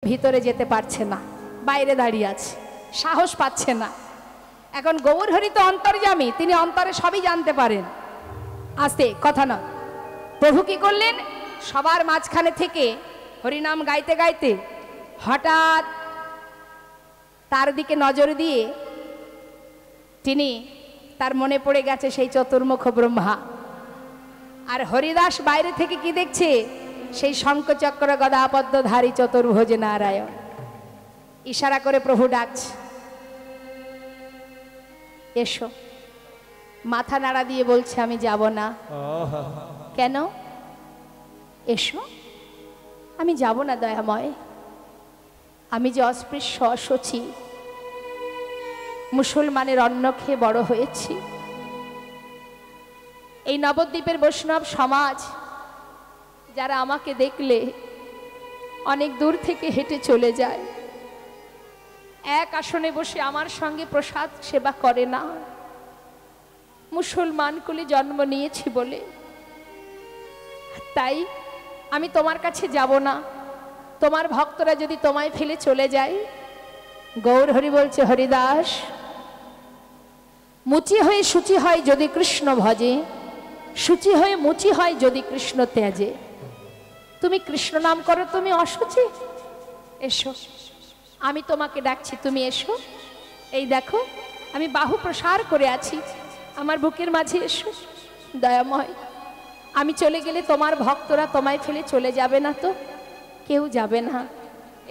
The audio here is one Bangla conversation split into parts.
ভিতরে যেতে পারছে না, বাইরে দাঁড়িয়ে আছে, সাহস পাচ্ছে না। এখন গৌরহরি তো অন্তর্যামী, তিনি অন্তরে সবই জানতে পারেন। আস্তে কথা না, প্রভু কি করলেন, সবার মাঝখানে থেকে হরিনাম গাইতে গাইতে হঠাৎ তার দিকে নজর দিয়ে তিনি, তার মনে পড়ে গেছে সেই চতুর্মুখ ব্রহ্মা। আর হরিদাস বাইরে থেকে কি দেখছে, সেই শঙ্খচক্র গদা পদ্মধারী চতুর্ভুজ নারায়ণ। ইশারা করে প্রভু ডাকছে, এসো। মাথা নাড়া দিয়ে বলছে, আমি যাব না। কেন? এসো। আমি যাব না দয়াময়, আমি যে অস্পৃশ্য অসুচি, মুসলমানের অন্ন খেয়ে বড় হয়েছি। এই নবদ্বীপের বৈষ্ণব সমাজ যারা আমাকে দেখলে অনেক দূর থেকে হেঁটে চলে যায়, এক আসনে বসে আমার সঙ্গে প্রসাদ সেবা করে না। মুসলমান কুলে জন্ম নিয়েছি বলে, তাই আমি তোমার কাছে যাব না। তোমার ভক্তরা যদি তোমায় ফেলে চলে যায়। গৌরহরি বলছে, হরিদাস, মুচি হয়ে শুচি হয় যদি কৃষ্ণ ভজে, শুচি হয়ে মুচি হয় যদি কৃষ্ণ ত্যাজে। তুমি কৃষ্ণ নাম করো, তুমি অশুচি। এসো, আমি তোমাকে ডাকছি, তুমি এসো। এই দেখো, আমি বাহু প্রসার করে আছি, আমার বুকের মাঝে এসো। দয়াময়, আমি চলে গেলে তোমার ভক্তরা তোমায় ফেলে চলে যাবে না তো? কেউ যাবে না।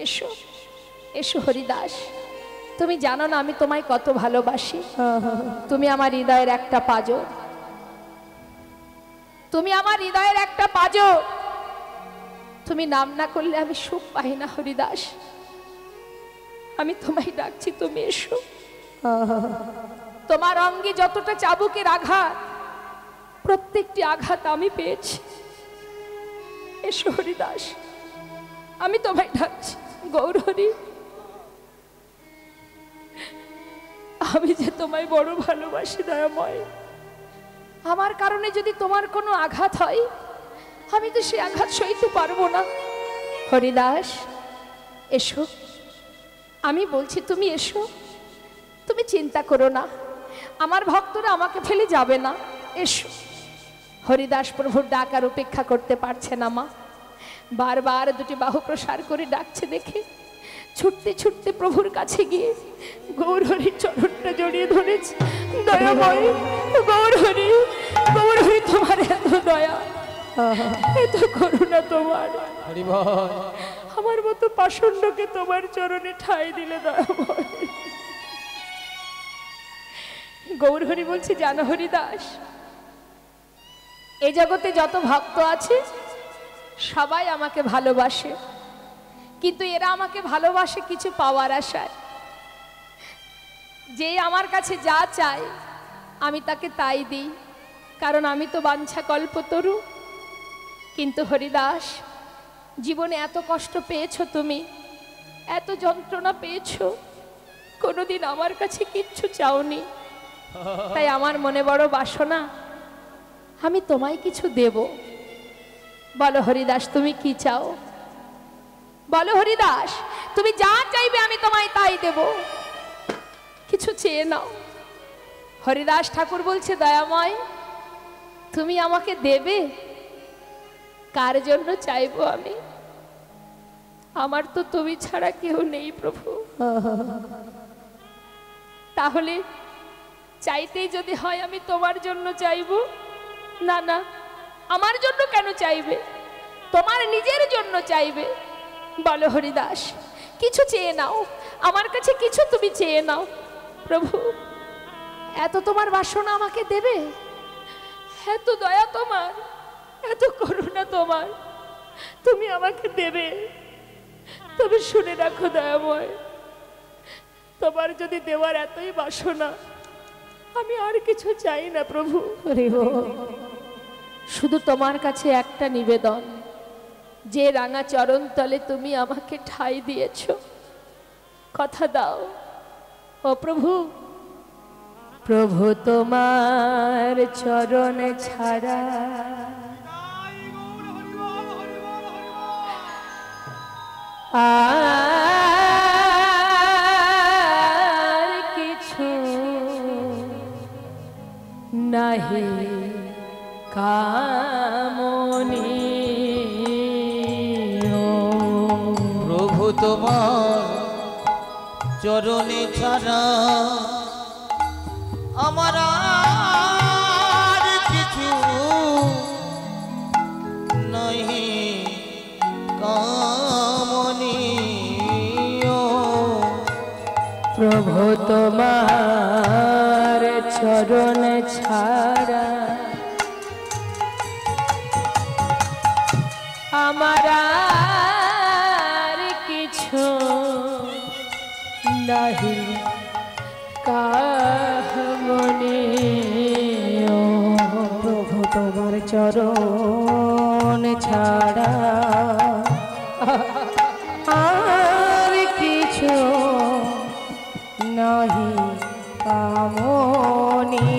এসো, এসো হরিদাস, তুমি জানো না আমি তোমায় কত ভালোবাসি। তুমি আমার হৃদয়ের একটা পাঁজর, তুমি আমার হৃদয়ের একটা পাঁজর। তুমি নাম না করলে আমি সুখ পাই না হরিদাস। আমি তোমায় ডাকছি, তুমি এসো। তোমার অঙ্গে যতটা চাবুকের আঘাত, প্রত্যেকটি আঘাত আমি পেয়েছি। এসো হরিদাস, আমি তোমায় ডাকছি। গৌরহরি, আমি যে তোমায় বড় ভালোবাসি দয়াময়, আমার কারণে যদি তোমার কোনো আঘাত হয়, আমি তো সে আঘাত সইতে পারবো না। হরিদাস এসো, আমি বলছি তুমি এসো। তুমি চিন্তা করো না, আমার ভক্তরা আমাকে ফেলে যাবে না। এসো। হরিদাস প্রভুর ডাক আর উপেক্ষা করতে পারছে না মা, বারবার দুটি বাহু প্রসার করে ডাকছে দেখে ছুটতে ছুটতে প্রভুর কাছে গিয়ে গৌরহরির চরণটা জড়িয়ে ধরেছে। দয়াময় গৌরহরি, গৌরহরি, তোমার এত দয়া, এত করুণা তোমার, আমার মতো পাষণ্ডকে তোমার চরণে ঠাঁই দিলে দয়াময়। গৌরহরি বলছে, জানো হরিদাস, এই জগতে যত ভক্ত আছে সবাই আমাকে ভালোবাসে, কিন্তু এরা আমাকে ভালোবাসে কিছু পাওয়ার আশায়। যে আমার কাছে যা চায় আমি তাকে তাই দিই, কারণ আমি তো বাঞ্ছা কল্পতরু। কিন্তু হরিদাস, জীবনে এত কষ্ট পেয়েছো তুমি, এত যন্ত্রণা পেয়েছো, কোনোদিন আমার কাছে কিচ্ছু চাওনি। তাই আমার মনে বড় বাসনা, আমি তোমায় কিছু দেব। বলো হরিদাস, তুমি কি চাও? বলো হরিদাস, তুমি যা চাইবে আমি তোমায় তাই দেব, কিছু চেয়ে নাও। হরিদাস ঠাকুর বলছে, দয়াময়, তুমি আমাকে দেবে? কার জন্য চাইবো আমি? আমার তো তুমি ছাড়া কেউ নেই প্রভু। তাহলে চাইতেই যদি হয় আমি তোমার জন্য চাইবো? না না, আমার জন্য কেন চাইবে? তোমার নিজের জন্য চাইবে। বলো হরিদাস, কিছু চেয়ে নাও, আমার কাছে কিছু তুমি চেয়ে নাও। প্রভু, এত তোমার বাসনা আমাকে দেবে? এত দয়া তোমার, এত করুণা তোমার, তুমি আমাকে দেবে? তবে শুনে রাখো দয়াময়, তোমার যদি দেওয়ার এতই বাসনা, আমি আর কিছু চাই না প্রভু। শুধু তোমার কাছে একটা নিবেদন, যে রাঙা চরণ তলে তুমি আমাকে ঠাঁই দিয়েছ, কথা দাও ও প্রভু, প্রভু তোমার চরণ ছাড়া আর কিছু নাহি কামনি। প্রভু তোমার চরণে ছাড়া আমার আর কিছু নাহি কামনি। প্রভু তোমার চরণ ছাড়া আমার আর কিছু নাহি কামনি। প্রভু তোমার চরণ ছাড়া আর কিছু নাহি কামনি।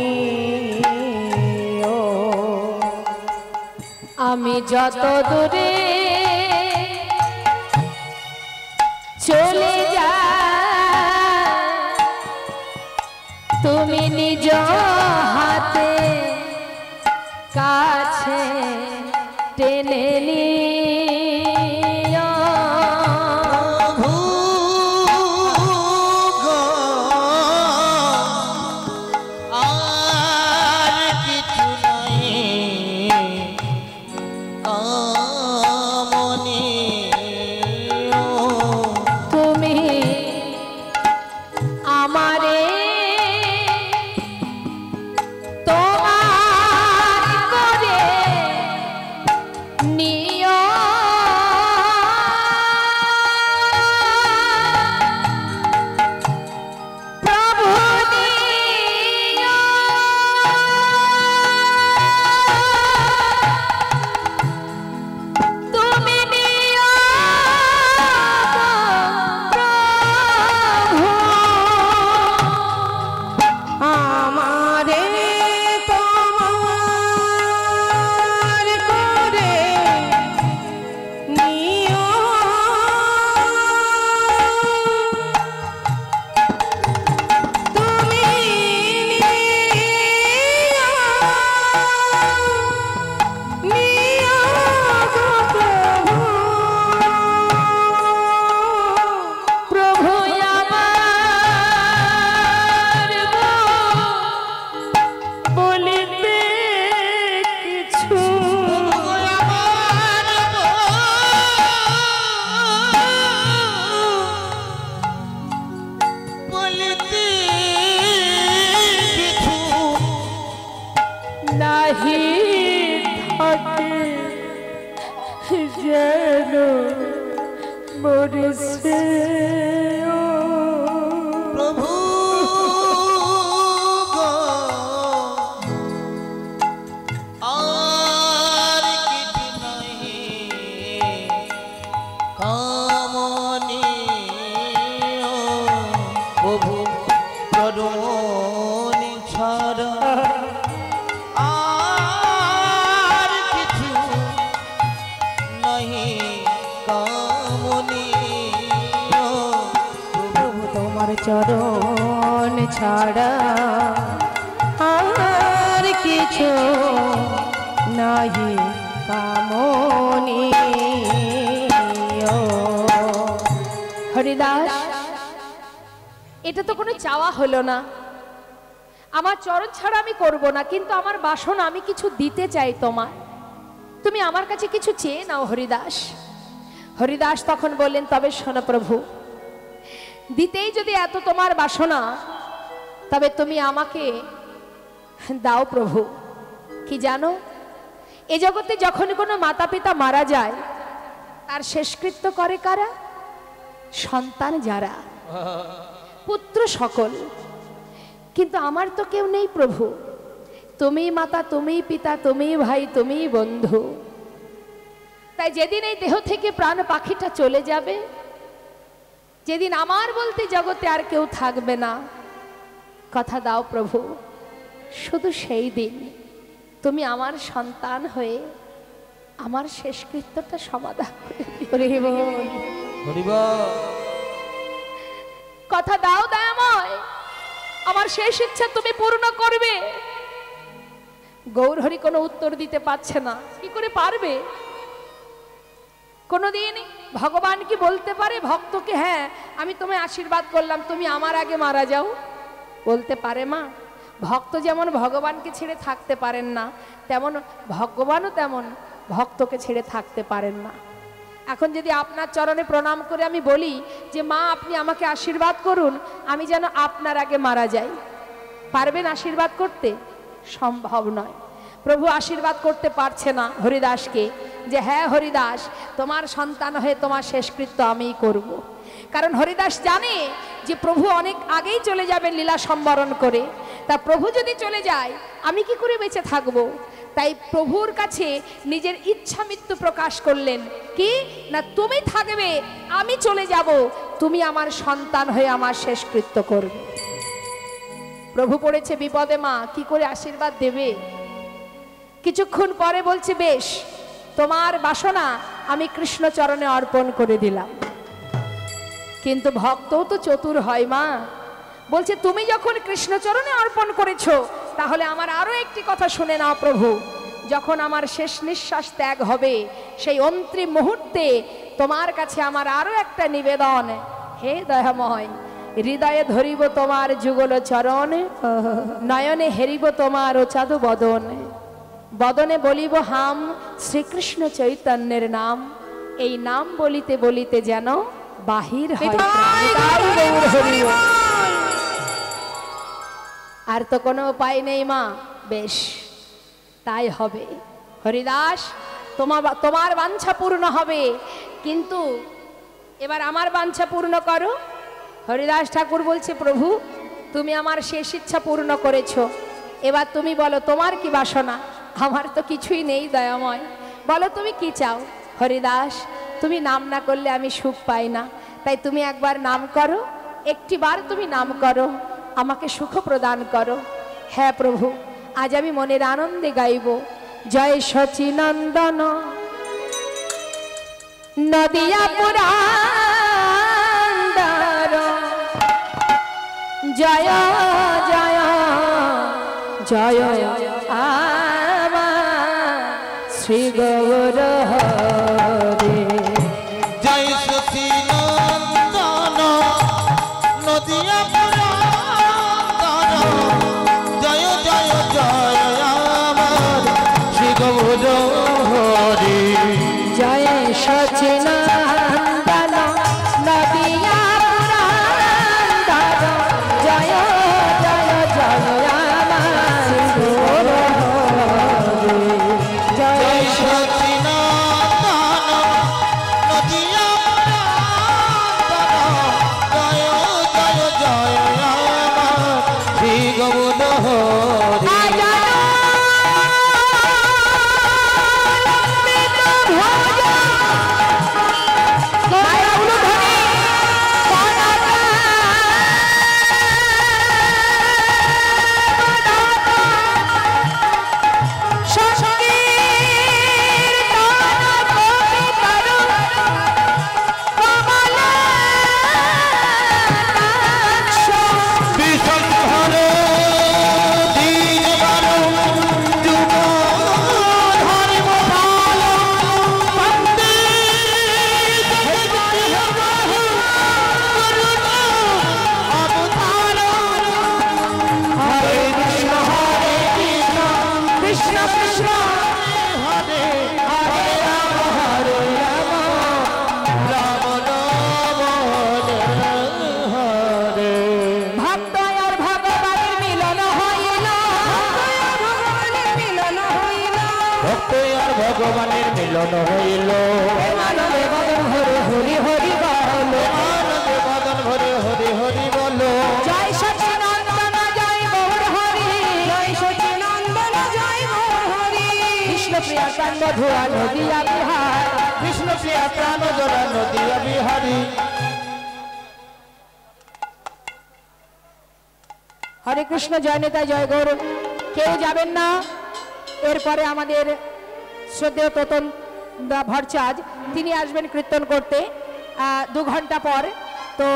আমি যত দূরে চলে যাই তুমি নিজ হাতে কাছে টেনে নিও। আর কিছু নাই কামনি। তুমি আমারে তোমার করে নিও। প্রভু নিও। তুমি নিও প্রভু আমারে তোমার করে নিও। তুমি নিও প্রভু। প্রভু আমার বলিতে কিছু বলিতে কিছু নাহি থাকে যেন মরিছে। প্রভু গো, আর কিছু নাই কামনি। প্রভু চরণ ছাড়া আর কিছু নাহি কামনি। প্রভু তোমার চরণ ছাড়া আর কিছু নাহি কামনি। হরিদাস, এটা তো কোনো চাওয়া হলো না। আমার চরণ ছাড়া আমি করব না, কিন্তু আমার বাসনা আমি কিছু দিতে চাই তোমার। তুমি আমার কাছে কিছু চেয়ে নাও হরিদাস। হরিদাস তখন বললেন, তবে শোনো প্রভু, দিতেই যদি এত তোমার বাসনা, তবে তুমি আমাকে দাও প্রভু। কি জানো, এ জগতে যখন কোনো মাতা পিতা মারা যায়, তার শেষকৃত্য করে কারা? সন্তান যারা, পুত্র সকল। কিন্তু আমার তো কেউ নেই প্রভু। তুমি মাতা, তুমি পিতা, তুমি ভাই, তুমি বন্ধু। তাই যেদিন এই দেহ থেকে প্রাণ পাখিটা চলে যাবে, যেদিন আমার বলতে জগতে আর কেউ থাকবে না, কথা দাও প্রভু, শুধু সেই দিন তুমি আমার সন্তান হয়ে আমার শেষকৃত্যটা সমাধান করে দিও। হরিবল। কথা দাও দয়াময়, আমার শেষ ইচ্ছা তুমি পূর্ণ করবে। গৌরহরি কোনো উত্তর দিতে পারছে না। কি করে পারবে? কোনোদিন ভগবান কি বলতে পারে ভক্তকে, হ্যাঁ আমি তোমায় আশীর্বাদ করলাম, তুমি আমার আগে মারা যাও? বলতে পারে মা? ভক্ত যেমন ভগবানকে ছেড়ে থাকতে পারেন না, তেমন ভগবানও তেমন ভক্তকে ছেড়ে থাকতে পারেন না। এখন যদি আপনার চরণে প্রণাম করে আমি বলি যে মা আপনি আমাকে আশীর্বাদ করুন, আমি যেন আপনার আগে মারা যাই, পারবেন আশীর্বাদ করতে? সম্ভব নয়। প্রভু আশীর্বাদ করতে পারছে না হরিদাসকে যে হ্যাঁ হরিদাস, তোমার সন্তান হয়ে তোমার শেষকৃত্য আমিই করব। কারণ হরিদাস জানে যে প্রভু অনেক আগেই চলে যাবেন লীলা সম্বরণ করে। তা প্রভু যদি চলে যায় আমি কি করে বেঁচে থাকব? তাই প্রভুর কাছে নিজের ইচ্ছা মৃত্যু প্রকাশ করলেন। কি না, তুমি থাকবে, আমি চলে যাব, তুমি আমার সন্তান হয়ে আমার শেষকৃত্য করবে। প্রভু পড়েছে বিপদে, মা কি করে আশীর্বাদ দেবে? কিছুক্ষণ পরে বলছে বেশ, তোমার বাসনা আমি কৃষ্ণ চরণে অর্পণ করে দিলাম। কিন্তু ভক্তও তো চতুর হয় মা, বলছে তুমি যখন কৃষ্ণ চরণে অর্পণ করেছো তাহলে আমার আরো একটি কথা শুনে নাও প্রভু। যখন আমার শেষ নিঃশ্বাস ত্যাগ হবে সেই অন্তিম মুহূর্তে তোমার কাছে আমার আরো একটা নিবেদন, হে দয়াময়, হৃদয়ে ধরিব তোমার যুগল চরণ, নয়নে হেরিব তোমার ওচাদু বদন, বদনে বলিব হাম শ্রীকৃষ্ণ চৈতন্যের নাম, এই নাম বলিতে বলিতে যেন বাহির হয়। আর তো কোনো উপায় নেই মা, বেশ তাই হবে। হরিদাস তোমার বাঞ্ছা পূর্ণ হবে, কিন্তু এবার আমার বাঞ্ছা পূর্ণ করো। হরিদাস ঠাকুর বলছে প্রভু তুমি আমার শেষ ইচ্ছা পূর্ণ করেছো, এবার তুমি বলো তোমার কি বাসনা? আমার তো কিছুই নেই দয়াময়, বলো তুমি কি চাও? হরিদাস তুমি নাম না করলে আমি সুখ পাই না, তাই তুমি একবার নাম করো, একটি বার তুমি নাম করো, আমাকে সুখ প্রদান করো। হ্যাঁ প্রভু, আজ আমি মনের আনন্দে গাইব জয় সচিনন্দন নদিয়া পুরান্দর, জয় জয় জয় শ্রী গৌর হরে। জয় সচিনন্দন নদিয়া পুরান্দর, জয় জয় জয় আমার শ্রী গৌর হরে। জয় সচিনন্দন নদিয়া পুরান্দর, জয় জয় জয় আমার গৌর হরে। জয় সচিনন্দন নদিয়া পুরান্দর, জয় জয় জয় আমার শ্রী গৌর হরে। ভগবানের মিলন হইল, আনন্দে বদন হরে হরি হরি বল, আনন্দে বদন ভরে হরি হরি বল। জয় সচিনন্দন জয় গৌর হরি, জয় সচিনন্দন জয় গৌর হরি। কৃষ্ণ প্রিয়া প্রাণ মধুয়া নদিয়া বিহার, কৃষ্ণ প্রিয়া প্রাণ জোড়া নদিয়া বিহারী। হরে কৃষ্ণ জয় নেতা জয় গৌর। কেউ যাবেন না, এরপরে আমাদের শ্রদ্ধেয় তোতন ভট্টাচার্য তিনি আসবেন কীর্তন করতে। 2 ঘন্টা পর। তো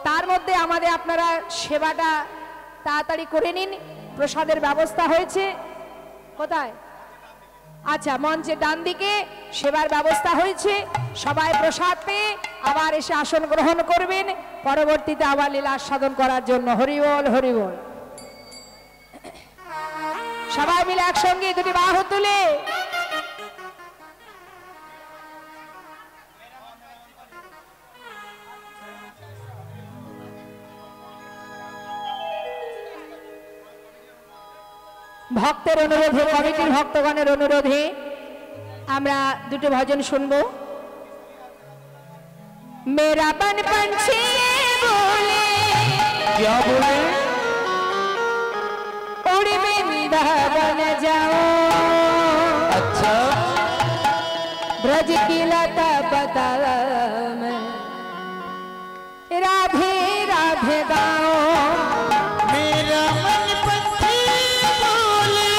তার মধ্যে আমাদের আপনারা সেবাটা তাড়াতাড়ি করে নিন। প্রসাদের ব্যবস্থা হয়েছে কোথায়? আচ্ছা, মঞ্চের ডান দিকে সেবার ব্যবস্থা হয়েছে। সবাই প্রসাদ পেয়ে আবার এসে আসন গ্রহণ করবেন, পরবর্তীতে আবার লীলা আস্বাদন করার জন্য। হরি বল, হরি বল। সবাই মিলে একসঙ্গে দুটি বাহু তুলে ভক্তের অনুরোধে, কমিটির ভক্তগণের অনুরোধে আমরা দুটো ভজন শুনবো। মেরা বন पंछी बोले, क्या बोले? उड़ी वृंदावन जाओ, अच्छा, ब्रज की लता पता में राधे राधे गाओ। मेरा मन पंछी बोले,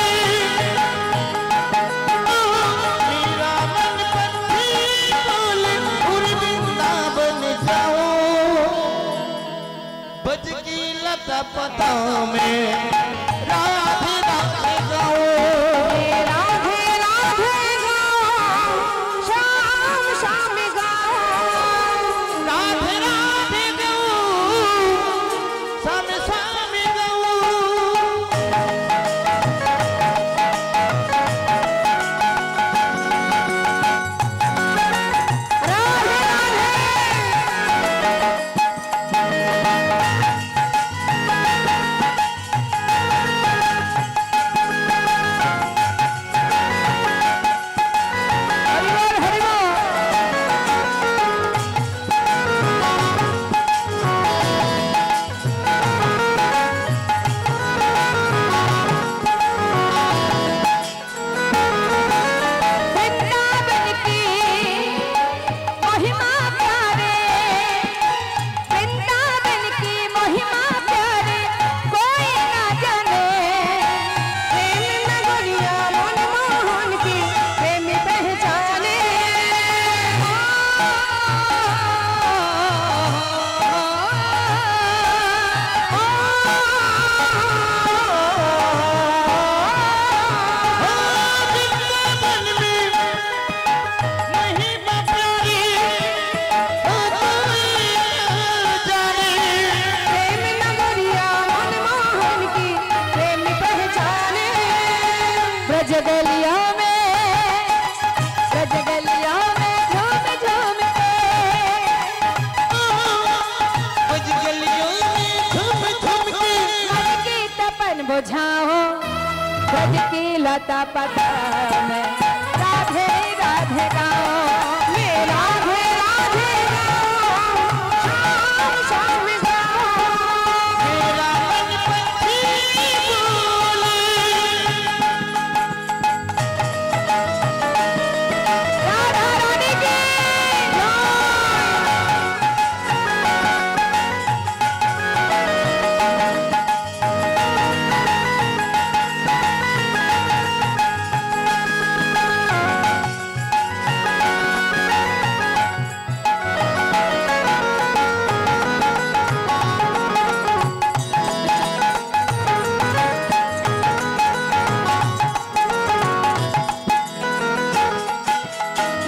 मेरा मन पंछी बोले, उड़ी वृंदावन जाओ, बज की लता पता में राधे राधे गाओ। राधे राधे गाओ, शाम शाम गाओ, राधे राधे गाओ, सामे सामे गाओ। राधे राधे। हरि बोल, हरि बोल। वृंदावन की महिमा प्यारे, वृंदावन की महिमा प्यारे, कोई ना जाने। प्रेम नगरिया मनमोहन की प्रेम पहचाने। वृंदावन में महिमा प्यारी, ओ कोई न जाने। प्रेम नगरिया मनमोहन की प्रेम पहचाने। ब्रज गलिया में, ब्रज गलिया में झूम झूम के, बज गलियों में झूम झूम के, मन की तपन बुझाओ, ब्रज की लता पता में राधे राधे गाओ। मैं राधे राधे गाओ, शाम शाम गाओ। मेरा मन पंछी बोले, राधा रानी की जय।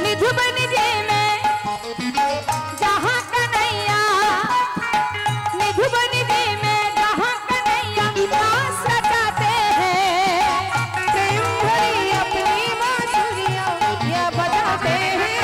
निधु बन जे में जहाँ कन्हैया, निधु बन जे में जहाँ कन्हैया दास रचाते हैं। प्रेम भरी अपनी बांसुरियाँ ये बजाते हैं।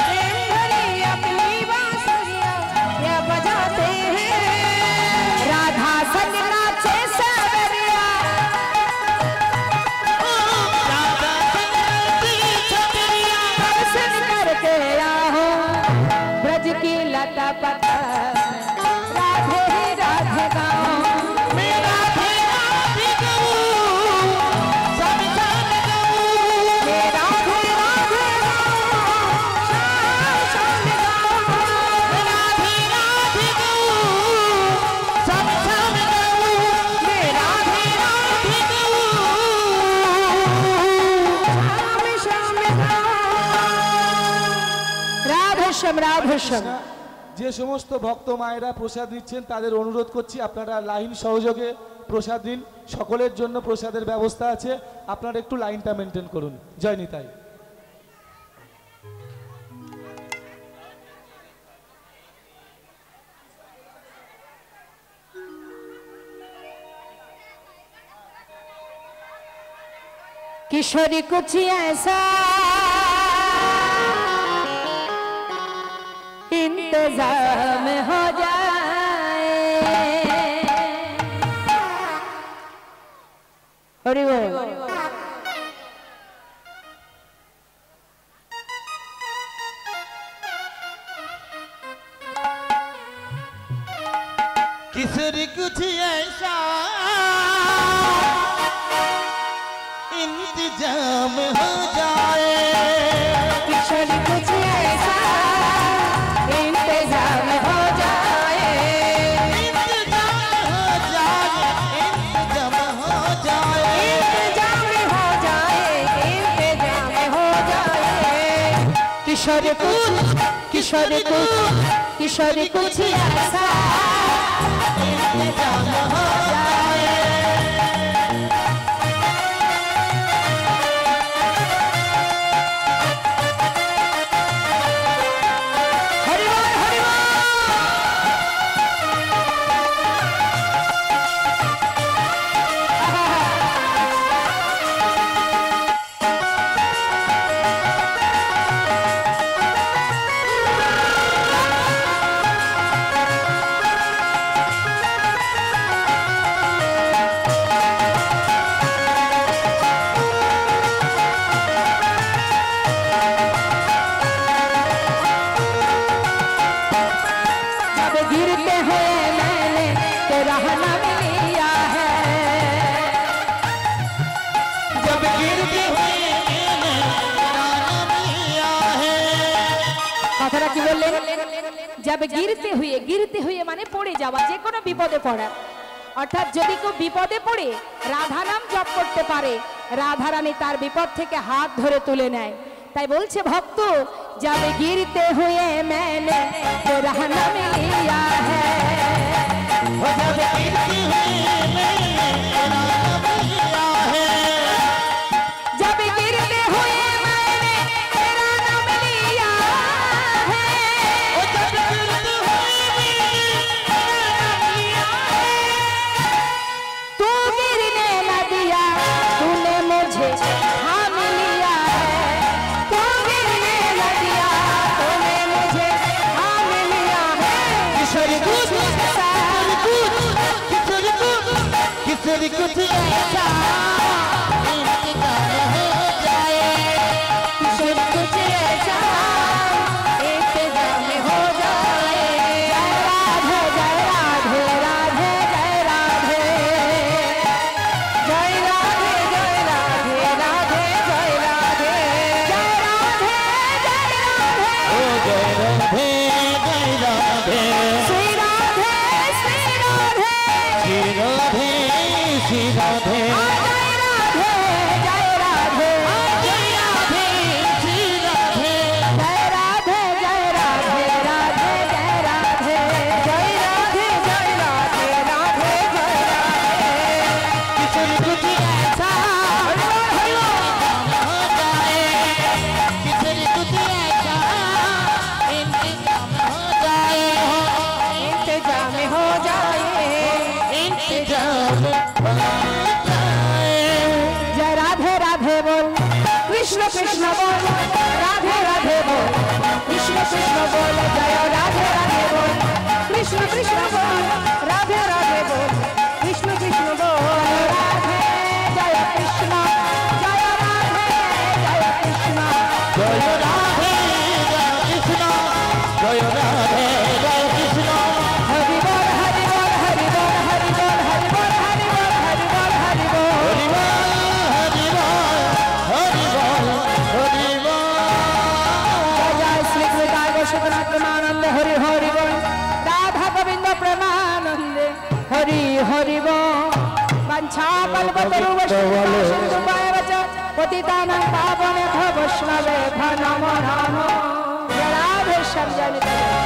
प्रेम भरी अपनी बांसुरियाँ ये बजाते हैं। राधा संग नाचे सावरिया, राधा संगती छतरिया, दर्शन करके आओ, ब्रज की लता पता राधे राधे गाओ। मैं राधे राधे गाऊं, सब जान गाऊं। मेरा রাধেশ্যাম রাধেশ্যাম। যে সমস্ত ভক্ত মায়েরা প্রসাদ নিচ্ছেন তাদের অনুরোধ করছি আপনারা লাইন সহযোগে প্রসাদ দিন। সকলের জন্য প্রসাদের ব্যবস্থা আছে, আপনারা একটু লাইনটা মেনটেন করুন। জয় নিতাই। किशोरी कुछ ऐसा इंतजाम हो जाए। हरि बोल। किशोरी कुछ ऐसा इंतजाम हो जाए। किशोरी कुछ ऐसा इंतजाम हो जाए। इंतजाम हो जाए, इंतजाम हो जाए, इंतजाम हो जाए, इंतजाम हो जाए। किशोरी कुछ ऐसा इंतजाम हो जाए। हरि बोल हरि बोल। जब गिरते हुए मैंने तेरा नाम लिया है। जब गिरते हुए मैंने तेरा नाम लिया है। কথাটা কি বললেন? जब गिरते हुए মানে পড়ে যাওয়া, যে কোনো বিপদে পড়া। অর্থাৎ যদি কেউ বিপদে পড়ে রাধা নাম জপ করতে পারে, রাধা রানী তার বিপদ থেকে হাত ধরে তুলে নেয়। তাই বলছে ভক্ত, जब गिरते हुए मैंने तेरा नाम लिया है। जब गिरते हुए मैंने तेरा नाम लिया है। जब गिरते हुए मैंने तेरा नाम लिया है। जब गिरते हुए मैंने तेरा नाम लिया है। तू गिरने न दिया, तूने मुझे थाम लिया है। तू गिरने न दिया, तूने मुझे थाम लिया है। किशोरी कुछ ऐसा किशोरी कुछ ऐसा इंतजाम हो जाए। किशोरी कुछ ऐसा इंतजाम हो जाए। जय राधे जय राधे राधे जय राधे। जय राधे जय राधे राधे जय राधे। जय राधे जय राधे। ओ जय राधे जय राधे। श्री राधे श्री राधे। श्री राधे श्री राधे। जय राधे जय राधे। जय राधे श्री राधे। जय राधे जय राधे राधे जय राधे। जय राधे जय राधे राधे जय राधे। किशोरी कुछ ऐसा इंतजाम हो जाए। किशोरी कुछ ऐसा इंतजाम हो जाए। इंतजाम हो जाए। इंतजाम हो जाए। जय राधे राधे बोल, कृष्ण कृष्ण बोल, राधे राधे बोल, कृष्ण कृष्ण बोल। जय राधे राधे बोल, कृष्ण कृष्ण बोल, राधे राधे बोल, कृष्ण कृष्ण बोल। राधे जय कृष्ण, जय राधे जय कृष्ण। जय राधे जय कृष्ण। जय राधे जय कृष्ण। हरि बोल हरि बोल हरि बोल हरि बोल हरि बोल हरि बोल हरि बोल हरि बोल। हरि बोल हरि बोल हरि बोल। जय जय श्री कृष्ण गोविंद प्रेमानंद हरि हरि बोल। राधा गोविंद प्रेमानंद हरि हरि बोल। वंशा कल्पतरुवश्च सिंधुपाय वच पतितानां पावनेभ्यो वैष्णवेभ्यो नमो नमः। जय राधे श्याम জয় নিতাই।